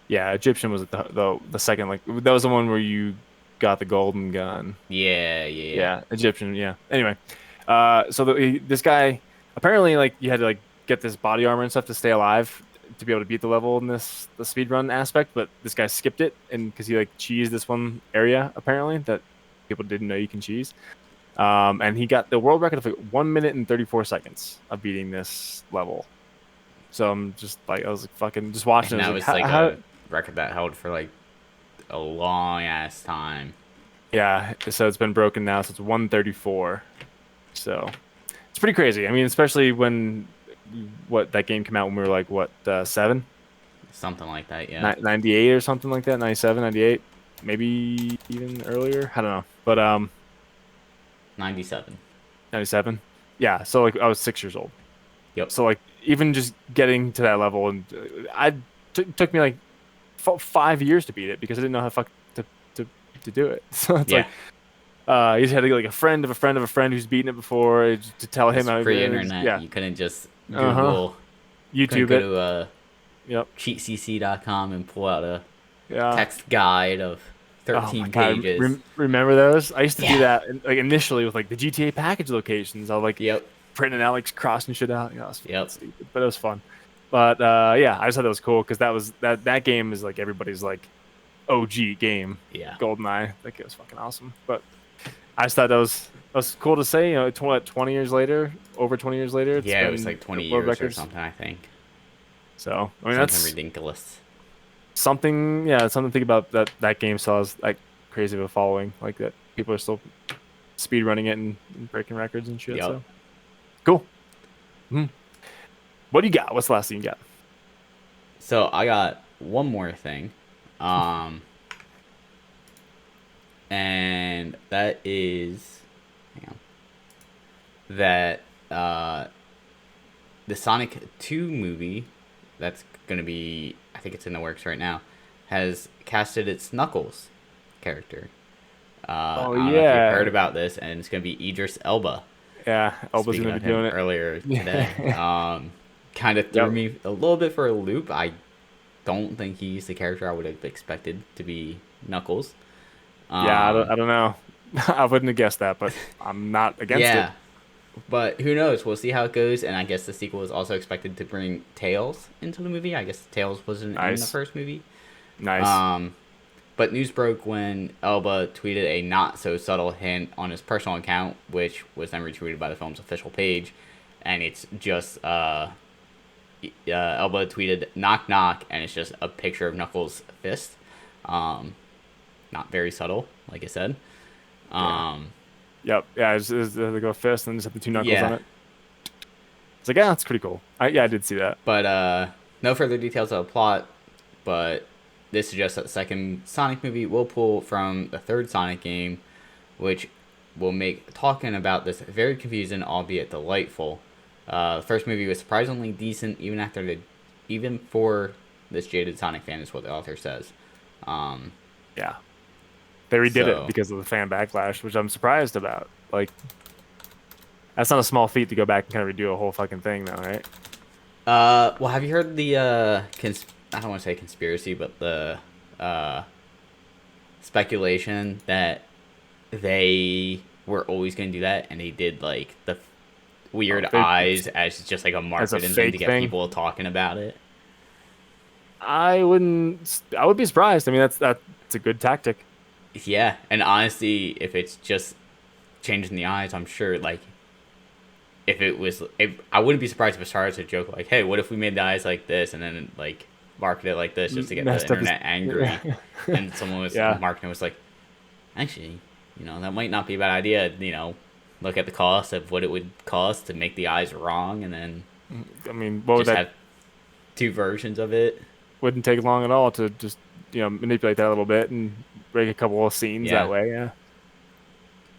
Yeah, Egyptian was the second. Like that was the one where you got the golden gun. Yeah, yeah, yeah. Yeah, Egyptian. Yeah. Anyway, so this guy apparently like you had to like get this body armor and stuff to stay alive to be able to beat the level in the speed run aspect, but this guy skipped it and because he like cheesed this one area apparently that people didn't know you can cheese. And he got the world record of like 1 minute and 34 seconds of beating this level. So I'm just like I was like fucking just watching. And I that was was like, like how a record that held for like a long ass time. yeah. So it's been broken now. So it's 134. So it's pretty crazy. I mean, especially when what that game came out when we were like what 7, Something like that, yeah. 98 or something like that, 97, 98, maybe even earlier. I don't know, but 97. 97. Yeah. So like I was 6 years old. Yep. So like even just getting to that level and took me like 5 years to beat it because I didn't know how the fuck to do it. So it's Yeah. like you just had to get like a friend of a friend of a friend who's beaten it before to tell him It's how to do it. pre-internet. Yeah. You couldn't just Uh-huh. Google, couldn't YouTube go it. to Yep. cheatcc.com and pull out a Yeah. text guide of Oh 13 my God. pages. Remember those? I used to do Yeah. that like initially with like the GTA package locations. I was like Yep. printing out like crossing shit out. You know, it was Yep. stupid, but it was fun. But yeah, I just thought that was cool because that game is like everybody's like OG game. Yeah. GoldenEye. Like it was fucking awesome. But I just thought that was cool to say. You know, 20 years later, over 20 years later. It's Yeah, it been was like 20 world years or records. something, I think. So I mean, Something that's ridiculous. something. Yeah, something to think about. That game still has like crazy of a following like that. People are still speed running it and breaking records and shit. Yep. So cool. Mhm. What do you got? What's the last thing you got? So I got one more thing, um, and that is, hang on, that the Sonic 2 movie that's gonna be, I think it's in the works right now, has casted its Knuckles character. Oh I don't know if you heard yeah, about this, and it's gonna be Idris Elba. yeah. Elba's Speaking gonna of be him doing it. earlier today, Yeah. kind of threw Yep. me a little bit for a loop. I don't think he's the character I would have expected to be Knuckles. Yeah. Um, I don't know. I wouldn't have guessed that, but I'm not against it. yeah, but who knows? We'll see how it goes. And I guess the sequel is also expected to bring Tails into the movie. I guess Tails wasn't in the Nice. first movie. Nice. Um, but news broke when Elba tweeted a not so subtle hint on his personal account, which was then retweeted by the film's official page, and it's just Elba tweeted "knock knock," and it's just a picture of Knuckles' fist. Um, Not very subtle, like I said. Yeah. Um, Yep. Yeah. They go fist and just have the two knuckles on yeah, it. It's like, yeah, that's pretty cool. Yeah, I did see that. but no further details of the plot. But this suggests that the second Sonic movie will pull from the third Sonic game, which will make talking about this very confusing, albeit delightful. The first movie was surprisingly decent, even for this jaded Sonic fan, is what the author says. Um, Yeah. They redid it so, because of the fan backlash, which I'm surprised about. Like, that's not a small feat to go back and kind of redo a whole fucking thing, though, right? well, have you heard the I don't want to say conspiracy, but the uh, speculation that they were always going to do that, and they did like the weird Oh, eyes as just like a as a marketing thing to fake get thing. people talking about it. I wouldn't. I would be surprised. I mean, that's a good tactic. Yeah, and honestly, if it's just changing the eyes, I'm sure like if it was, I wouldn't be surprised if it started as a joke like, "Hey, what if we made the eyes like this and then like market it like this just to get the Messed up. internet angry?" And someone was Yeah. marketing was like, "Actually, that might not be a bad idea. Look at the cost of what it would cost to make the eyes wrong, and then I mean, what would just that have two versions of it." wouldn't take long at all to just manipulate that a little bit and break a couple of scenes that Yeah, way. Yeah.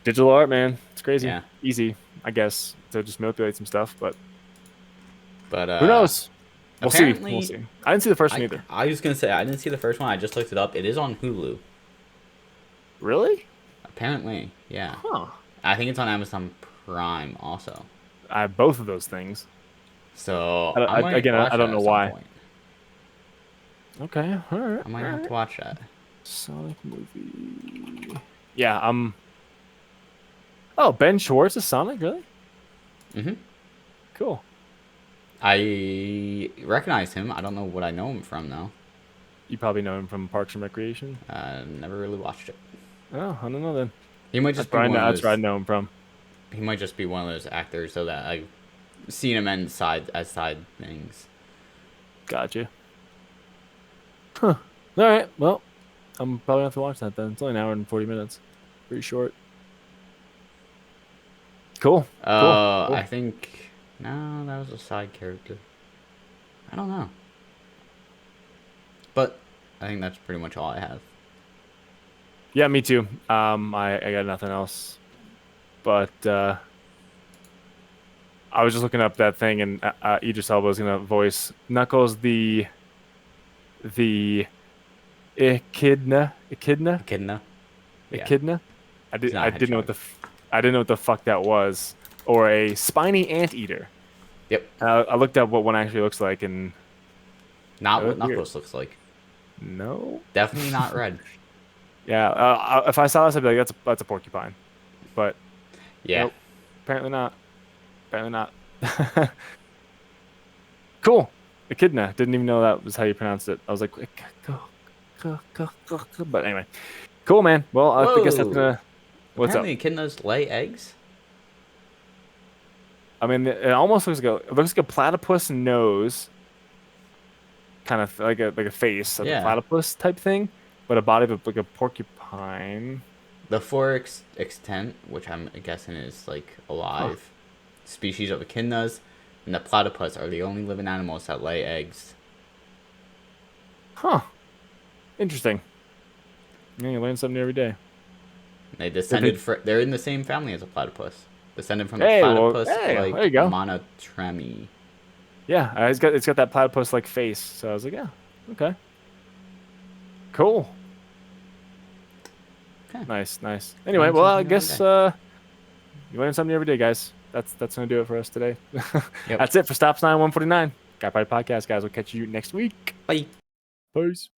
Digital art, man. It's crazy. yeah. Easy, I guess, to just manipulate some stuff, but But who knows? We'll see. We'll apparently, see. I didn't see the first one either. I was gonna say I didn't see the first one. I just looked it up. It is on Hulu. Really? Apparently, yeah. Huh. I think it's on Amazon Prime also. I have both of those things. So I might Again, watch I don't that know at some why. point. Okay. All right. I might All have right. to watch that. Sonic movie. Yeah. Oh, Ben Schwartz is Sonic. Really? hmm Cool. I recognize him. I don't know what I know him from though. You probably know him from Parks and Recreation. Never really watched it. Oh, I don't know then. He might just be one of That's where I those. know him from. He might just be one of those actors so that I've seen him in side things. Gotcha. Huh. All right. Well, I'm probably gonna have to watch that then. It's only an hour and 40 minutes. Pretty short. Cool. Cool. I Cool. think no, that was a side character. I don't know, but I think that's pretty much all I have. Yeah, me too. I got nothing else. But I was just looking up that thing, and Idris Elba is gonna voice Knuckles, the Echidna. Yeah, echidna. he's not I a didn't know hedgehog. I didn't know what the fuck that was, or a spiny anteater. Yep, I looked up what one actually looks like, and not oh, what weird. Knuckles looks like. No. Definitely not red. Yeah. If I saw this, I'd be like, that's a porcupine. But Yeah. nope. Apparently not. Apparently not. Cool. Echidna. Didn't even know that was how you pronounced it. I was like, but anyway. Cool, man. Well, I guess that's Whoa. gonna. What's up? Apparently, echidnas lay eggs. I mean, it almost looks like a platypus nose, kind of like a face of a Yeah. platypus type thing, but a body of like a porcupine. Pine. The four extent, which I'm guessing is like Huh. alive, species of echidnas, and the platypus are the only living animals that lay eggs. Huh. Interesting. Yeah, you learn something new every day. They Did they? they're in the same family as a platypus. Descended from the Hey, well, platypus hey, there like you go. monotreme. Yeah, it's got that platypus like face. So I was like, yeah, okay, cool, Okay. nice, nice. Anyway, Learn well, I something new every guess day. you learn something every day, guys. That's gonna do it for us today. Yep. That's it for Stops 9 149. Guy Party Podcast, guys. We'll catch you next week. Bye. Peace.